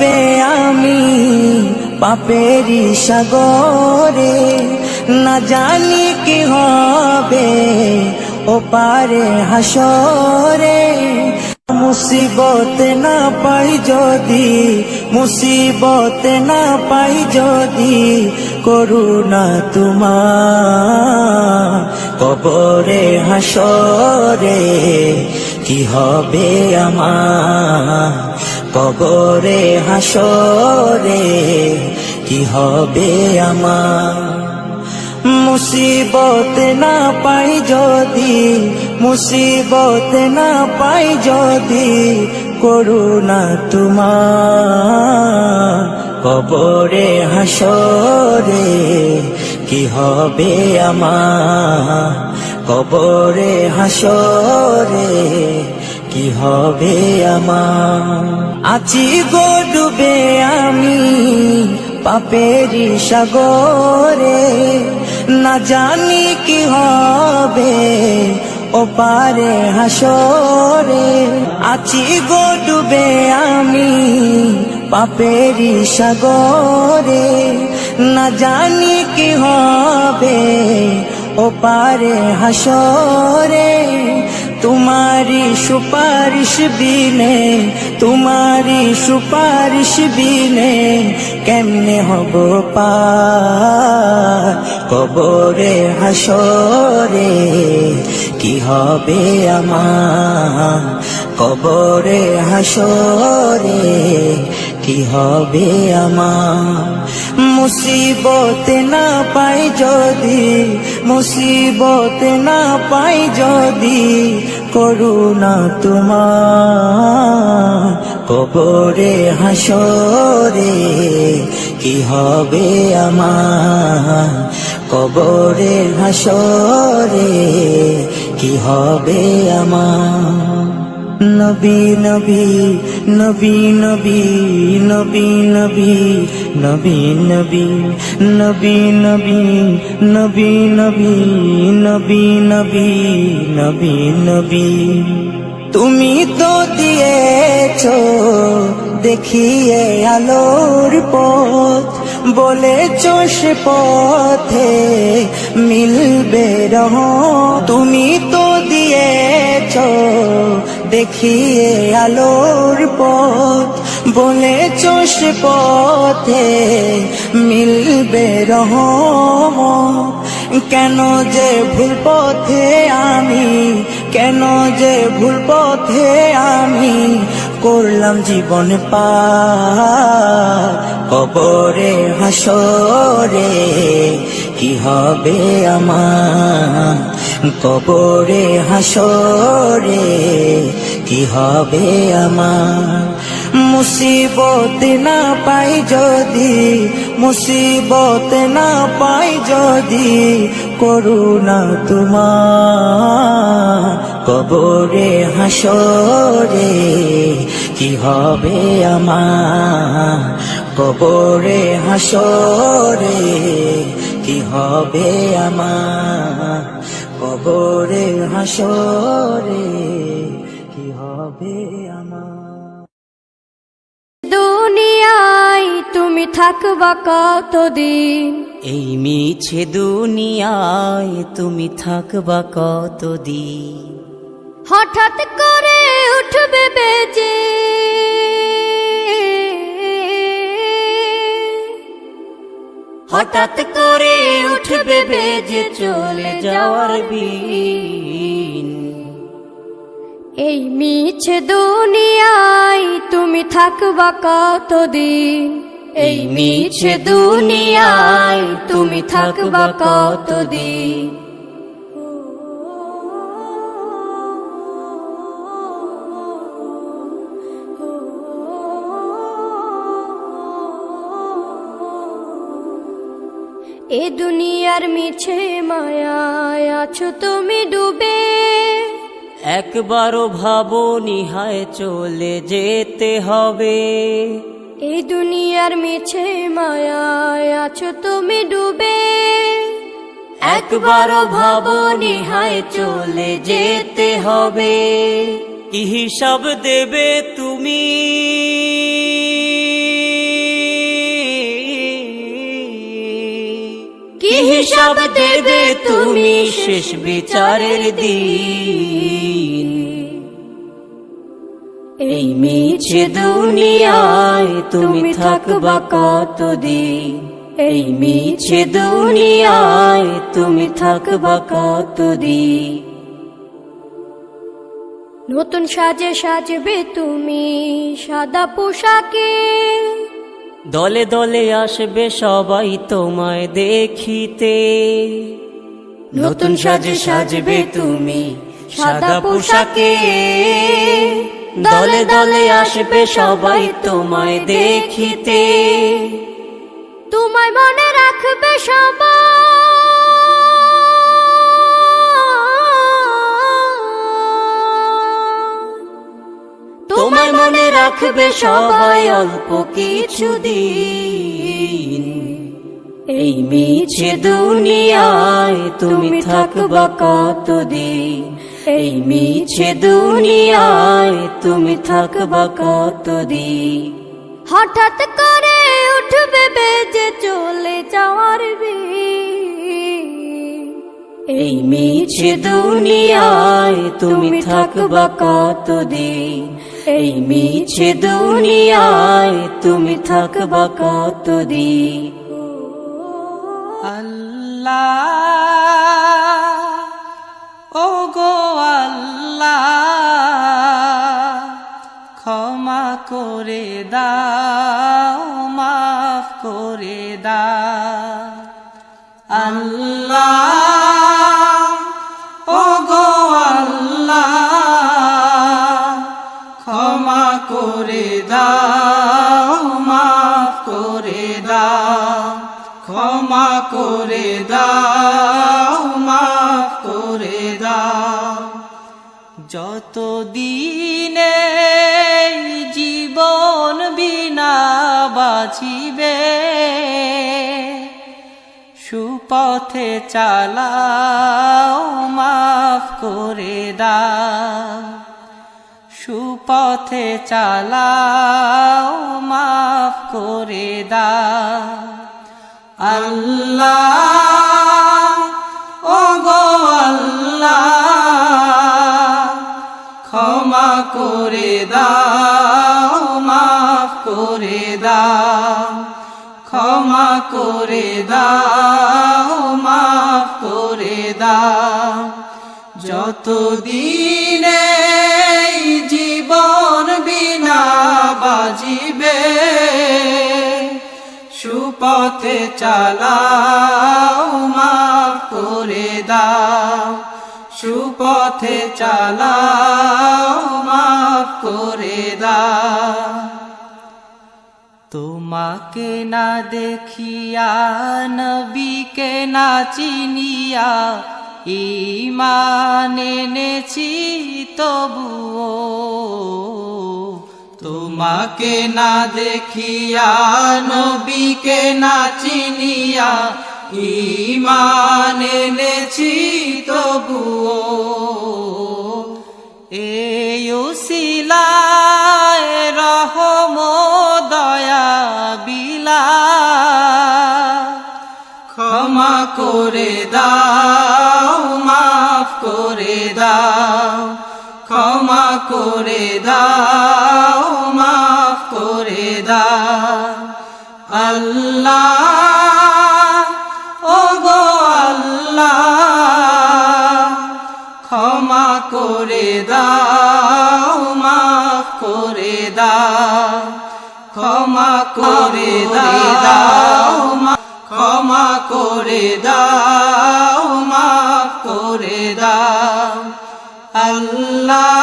ডুবে আমি পাপেরি সাগরে, না জানি কি হবে ওপারে হাসরে। মুসিবত না পাই যদি, মুসিবত না পাই যদি, করুণা তোমার কবরে হাসরে। কি হবে আমার কবরে হাসরে, কি হবে আমার। মুসিবত না পাই যদি, মুসিবত না পাই যদি, করুণা তোমার কবরে হাসরে। কি হবে আমার কবরে হাসরে, কি হবে আমার। আছি গো ডুবে আমি পাপেরি সাগরে, না জানি কি হবে ওপারে হাসরে। আছি গো ডুবে আমি পাপেরি সাগরে, না জানি কি হবে ওপারে হাসরে। তোমারি সুপারিশ বিনে, তোমারি সুপারিশ বিনে, কেমনে হব পার কবরে হাসরে। কি হবে আমার কবরে হাসরে, কি হবে আমার। মুসিবত না পাই যদি, মুসিবত না পাই যদি, করুণা তোমার কবরে হাসরে। কি হবে আমার কবরে হাসরে, কি হবে আমার। নবী নবী নবী নবী নবী নবী নবী নবী নবী নবী নবী নবী নবী নবী নবী নবী। তুমি তো দিয়েছো দেখিয়ে আলোর পথ, বলেছো সে পথে মিলবে রহমত। তুমি তো দিয়েছো দেখিয়ে আলোর পথ, বলেছো সে পথে মিলবে রহমত। কেন যে ভুল পথে আমি, কেন যে ভুল পথে আমি, করলাম জীবন পার কবরে হাসরে। কি হবে আমার কবরে হাসরে, কি হবে আমার। মুসিবত না পাই যদি, মুসিবত না পাই যদি, করুণা তোমার কবরে হাসরে। কি হবে আমার কবরে হাসরে, কি হবে আমার কবরে হাসরে, কি হবে আমার। দুনিয়ায় তুমি থাকবা কতদিন, এই মিছে দুনিয়ায় তুমি থাকবা কতদিন। হঠাৎ করে উঠবে বেজে, হঠাৎ করে উঠবে বেজে চলে যাওয়ার বিন। এই মিছে দুনিয়ায় তুমি থাকবা কতদিন, এই মিছে দুনিয়ায় তুমি থাকবা কতদিন। এ দুনিয়ার মিছে মায়ায় আছো তুমি ডুবে, একবারও ভাবনি হায় চলে যেতে হবে। এই দুনিয়ার মিছে মায়ায় আছো তুমি ডুবে, একবারও ভাবনি হায় চলে যেতে হবে। কি হিসাব দেবে তুমি হিসাব দেবে তুমি শেষ বিচারের দিন। এই মিছে দুনিয়ায় তুমি থাকবা কতদিন, এই মিছে দুনিয়ায় তুমি থাকবা কতদিন। নতুন সাজে সাজবে তুমি সাদা পোশাকে, দলে দলে আসবে সবাই তোমায় দেখিতে। নতুন সাজে সাজবে তুমি সাদা পোশাকে, দলে দলে আসবে সবাই তোমায় দেখিতে। তোমায় মনে রাখবে সবাই, তোমায় মনে রাখবে সবাই অল্প কিছুদিন। এই মিছে দুনিয়ায় তুমি থাকবা কতদিন, এই মিছে দুনিয়ায় তুমি থাকবা কতদিন। হঠাৎ করে উঠবে বেজে চলে যাওয়ার বিন। এই মিছে দুনিয়ায় তুমি থাকবা কতদিন, এই মিছে দুনিয়ায় তুমি থাকবা কতদিন। আল্লাহ ও গো আল্লাহ, ক্ষমা করে দাও, মাফ করে দাও। আল্লাহ ও গো আল্লাহ, ক্ষমা করে দাও, মাফ করে দাও। ক্ষমা করে দাও, মাফ করে দাও। যত দিনে জীবন বিনা বাঁচিবে, সুপথে চালাও, মাফ করে দাও। সুপথে চালাও, মাফ করে দাও। আল্লাহ ও গো আল্লাহ, ক্ষমা করে দাও, মাফ করে দাও। ক্ষমা করে দাও, মাফ করে দাও। যত দিনে জীবন বিনা বাজিবে, সুপথে চালাও, মাফ করে দাও। সুপথে চালাও, মাফ করে দাও। তোমাকে না দেখিয়া, নবীকে না চিনিয়া, ঈমান এনেছি তবুও। তোমাকে না দেখিয়া, নবীকে না চিনিয়া, ঈমান এনেছি তবুও। এই উসিলায় রহম দয়া বিলা, ক্ষমা করে দাও, মাফ করে দাও। ক্ষমা করে দাও, মাফ করে দাও। আল্লাহ ও গো আল্লাহ, ক্ষমা করে দাও, মাফ করে দাও। ক্ষমা করে দাও, ক্ষমা করে দাও, মাফ করে দাও। আল্লাহ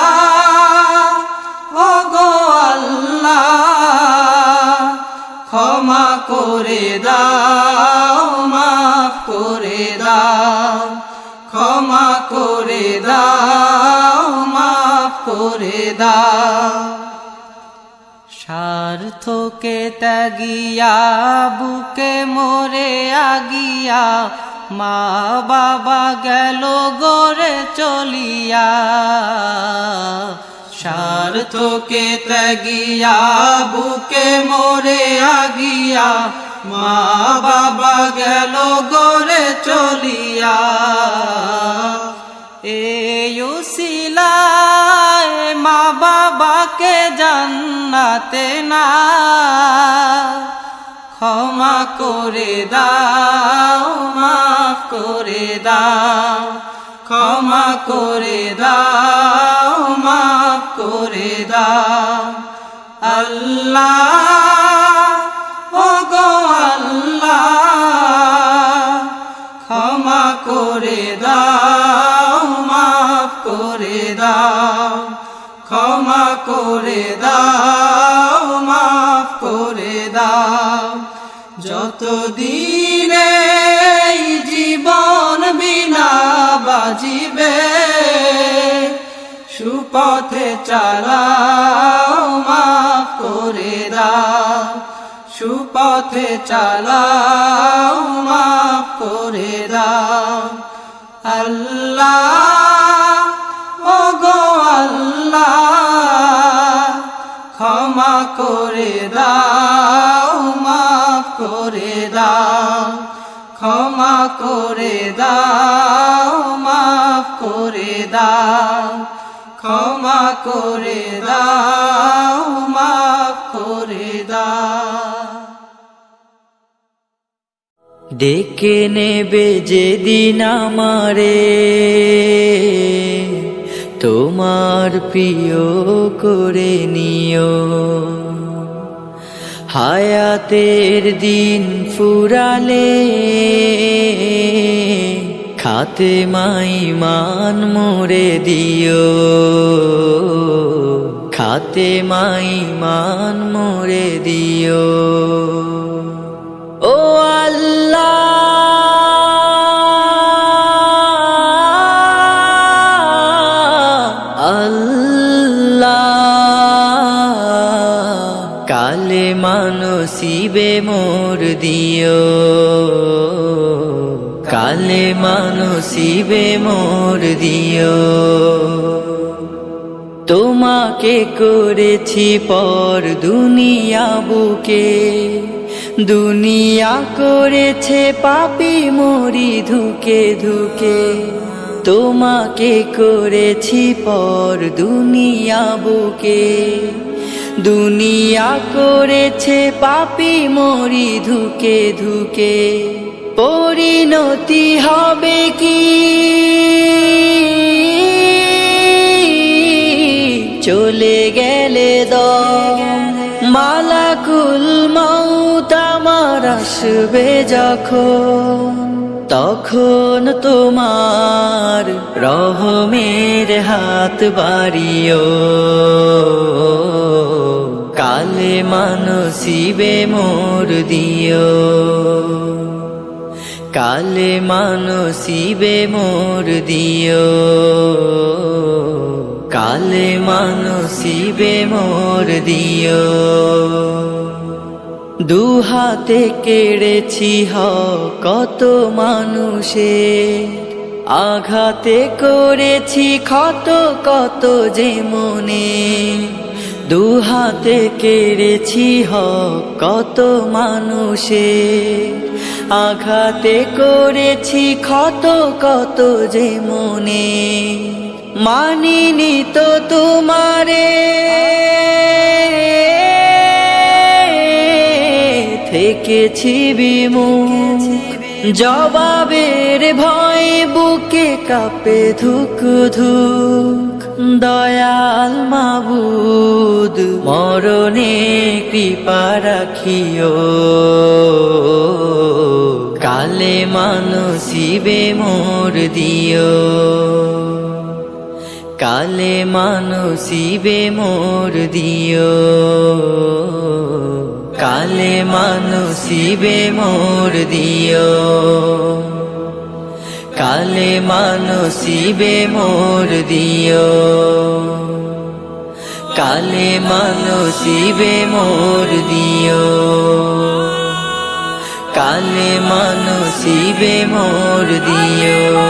ও গো আল্লাহ, ক্ষমা করে দাও, মাফ করে দাও। ক্ষমা করে দাও, মাফ করে দাও। স্বার্থকে ত্যাগিয়া, বুকে মরে আগিয়া, মা বাবা গেল গড়ে চলিয়া। স্বার্থকে ত্যাগিয়া বুকে মোরে আগিয়া মা বাবা গেল গরে চলিয়া এই উসিলায় মা বাবাকে জান্নাতে না ক্ষমা করে দাও মাফ করে দাও ক্ষমা করে দাও মাফ করে দাও আল্লাহ ও গো আল্লাহ ক্ষমা করে দাও মাফ করে দাও ক্ষমা করে দাও মাফ করে দাও যতদিনে এই জীবন বিনা বাজিবে সুপথে চালাও মাফ করে দাও সুপথে চালাও মাফ করে দাও আল্লাহ ও গো আল্লাহ ক্ষমা করে দাও মাফ করে দাও ক্ষমা করে দাও মাফ করে দাও ক্ষমা করে দাও মাফ করে দাও ডেকে নেবে যেদিন আমারে তোমার প্রিয় করে নিও হায়াতের দিন ফুরালে খাতে মাইমান মোরে দিও খাতে মাইমান মোরে দিও ও কালে মানসিবে মোর দিও কালে মানসিবে মোর দিও তোমাকে করেছি পর দুনিয়া বুকে দুনিয়া করেছে পাপী মরি ধুকে ধুকে তোমাকে করেছি পর দুনিয়া বুকে দুনিয়া করেছে পাপী মরি ধুকে ধুকে পরিণতি হবে কি চলে গেলে দম মালাকুল মউত আমার আসবে যখন তখন তোমার রহমের হাত বাড়িও কালে মানসিবে মোর দিও কালে মানসিবে মোর দিও কালে মানসিবে মোর দিও দুহাতে কেড়েছি কত মানুষের আঘাতে করেছি ক্ষত কত যে মনে দুহাতে কেড়েছি কত মানুষের আঘাতে করেছি ক্ষত কত যে মনে মানিনি তো তোমারে থেকেছি বিমুখ জবাবের ভয় বুকে কাঁপে ধুক ধুক দয়াল মাবুদ মরণে কৃপা রাখিও কালে মানসিবে মোর দিও কালে মানসিবে মোর দিও কালে মানসিবে মোর দিও কালে মানসিবে মোর দিও কালে মানসিবে মোর দিও কালে মানসিবে মোর দিও